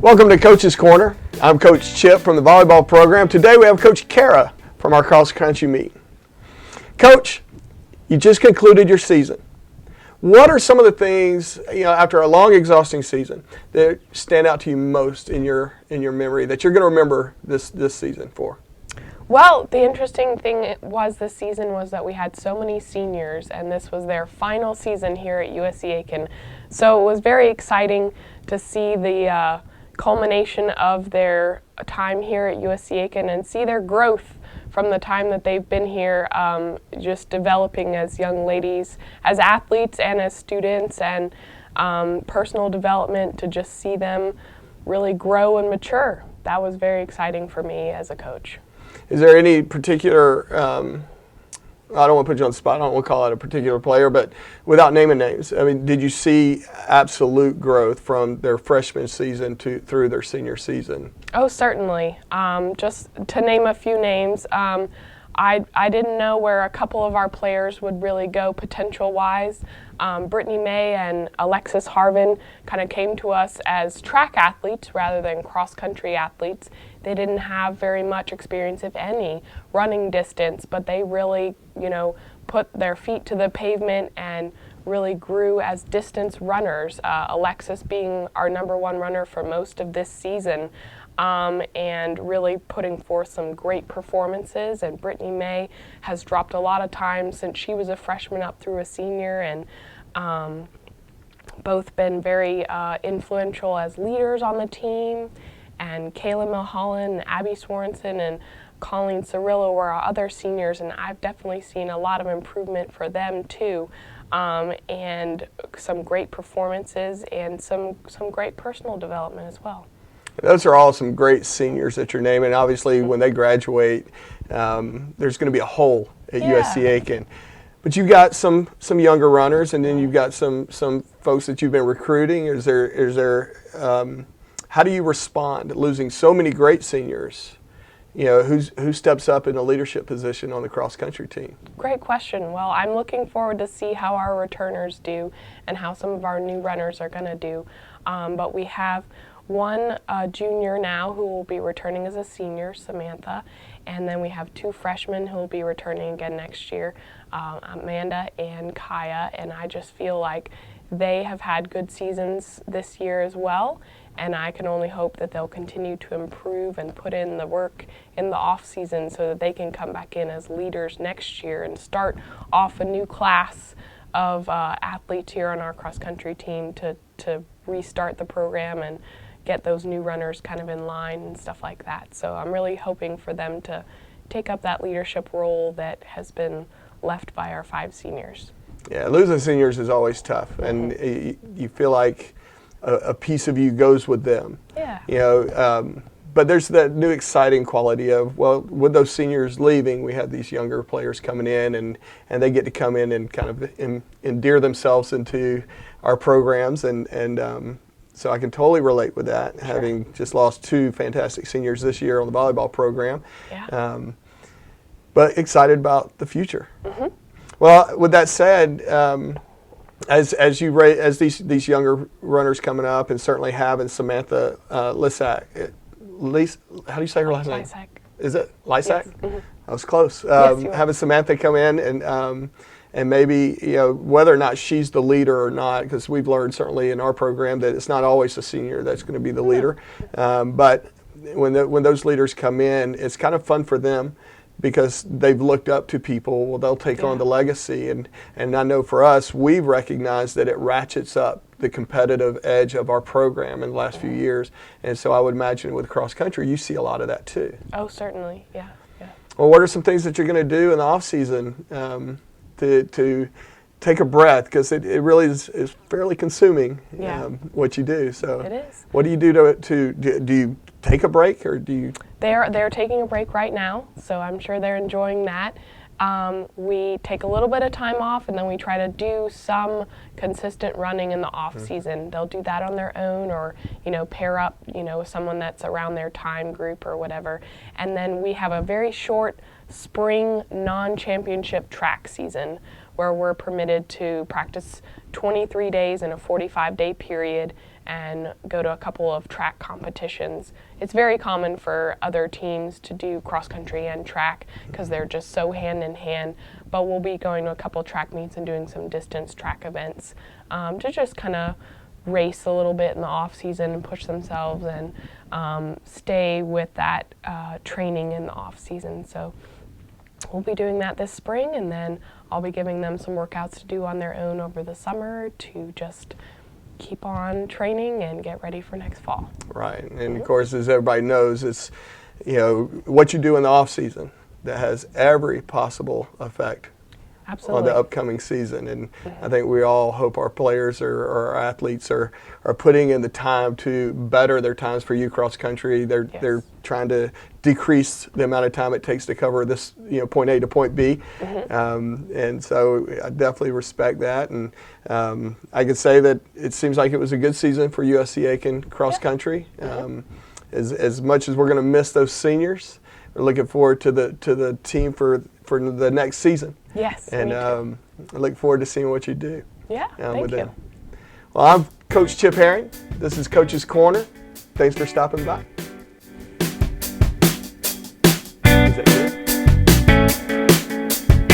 Welcome to Coach's Corner. I'm Coach Chip from the volleyball program. Today we have Coach Kara from our cross-country meet. Coach, you just concluded your season. What are some of the things, after a long, exhausting season, that stand out to you most in your memory that you're going to remember this season for? Well, the interesting thing this season was that we had so many seniors, and this was their final season here at USC Aiken. So it was very exciting to see the culmination of their time here at USC Aiken and see their growth from the time that they've been here, just developing as young ladies, as athletes and as students, and personal development, to just see them really grow and mature. That was very exciting for me as a coach. Is there any particular, I don't want to put you on the spot, I don't want to call out a particular player, but without naming names, I mean, did you see absolute growth from their freshman season through their senior season? Oh, certainly. Just to name a few names, I didn't know where a couple of our players would really go potential-wise. Brittany May and Alexis Harvin kind of came to us as track athletes rather than cross-country athletes. They didn't have very much experience, if any, running distance, but they really, put their feet to the pavement and really grew as distance runners. Alexis being our #1 runner for most of this season. And really putting forth some great performances. And Brittany May has dropped a lot of time since she was a freshman up through a senior, and both been very influential as leaders on the team. And Kayla Milholland, Abby Swanson, and Colleen Cirillo were our other seniors, and I've definitely seen a lot of improvement for them too. And some great performances and some great personal development as well. Those are all some great seniors that you're naming. Obviously, when they graduate, there's going to be a hole at USC Aiken. But you've got some younger runners, and then you've got some folks that you've been recruiting. Is there how do you respond to losing so many great seniors? Who steps up in a leadership position on the cross country team? Great question. Well, I'm looking forward to see how our returners do and how some of our new runners are going to do. But we have one junior now who will be returning as a senior, Samantha, and then we have 2 freshmen who will be returning again next year, Amanda and Kaya, and I just feel like they have had good seasons this year as well, and I can only hope that they'll continue to improve and put in the work in the off season so that they can come back in as leaders next year and start off a new class of athletes here on our cross-country team to restart the program and get those new runners kind of in line and stuff like that. So I'm really hoping for them to take up that leadership role that has been left by our 5 seniors. Yeah, losing seniors is always tough, and you feel like a piece of you goes with them. Yeah. But there's that new exciting quality of, well, with those seniors leaving, we have these younger players coming in, and they get to come in and kind of endear themselves into our programs, and so I can totally relate with that, Sure. having just lost 2 fantastic seniors this year on the volleyball program. Yeah. But excited about the future. Mm-hmm. Well, with that said, as these younger runners coming up, and certainly having Samantha Lysak, how do you say her last name? Lysak. Is it Lysak? Yes. Mm-hmm. I was close. Yes, you are. Having Samantha come in and maybe whether or not she's the leader or not, because we've learned certainly in our program that it's not always the senior that's going to be the leader. But when those leaders come in, it's kind of fun for them, because they've looked up to people. Well, they'll take on the legacy, and I know for us, we've recognized that it ratchets up the competitive edge of our program in the last few years, and so I would imagine with cross country, you see a lot of that too. Oh, certainly, yeah. Well, what are some things that you're going to do in the off season to take a breath, because it really is fairly consuming what you do. So it is. What do you do do you take a break, or do you? They're taking a break right now, so I'm sure they're enjoying that. We take a little bit of time off, and then we try to do some consistent running in the off season. They'll do that on their own, or pair up with someone that's around their time group or whatever. And then we have a very short spring non-championship track season where we're permitted to practice 23 days in a 45-day period and go to a couple of track competitions. It's very common for other teams to do cross country and track because they're just so hand in hand, but we'll be going to a couple track meets and doing some distance track events to just kind of race a little bit in the off season and push themselves and stay with that training in the off season. So we'll be doing that this spring, and then I'll be giving them some workouts to do on their own over the summer to just keep on training and get ready for next fall. Right, and of course, as everybody knows, it's what you do in the off season that has every possible effect Absolutely. on the upcoming season. And I think we all hope our players or our athletes are putting in the time to better their times for you cross country. They're trying to decrease the amount of time it takes to cover this, point A to point B. And so I definitely respect that. And I can say that it seems like it was a good season for USC Aiken cross country. As much as we're going to miss those seniors, we're looking forward to the team for the next season. Yes, and me too. I look forward to seeing what you do. Yeah, thank you. Well, I'm Coach Chip Herring. This is Coach's Corner. Thanks for stopping by.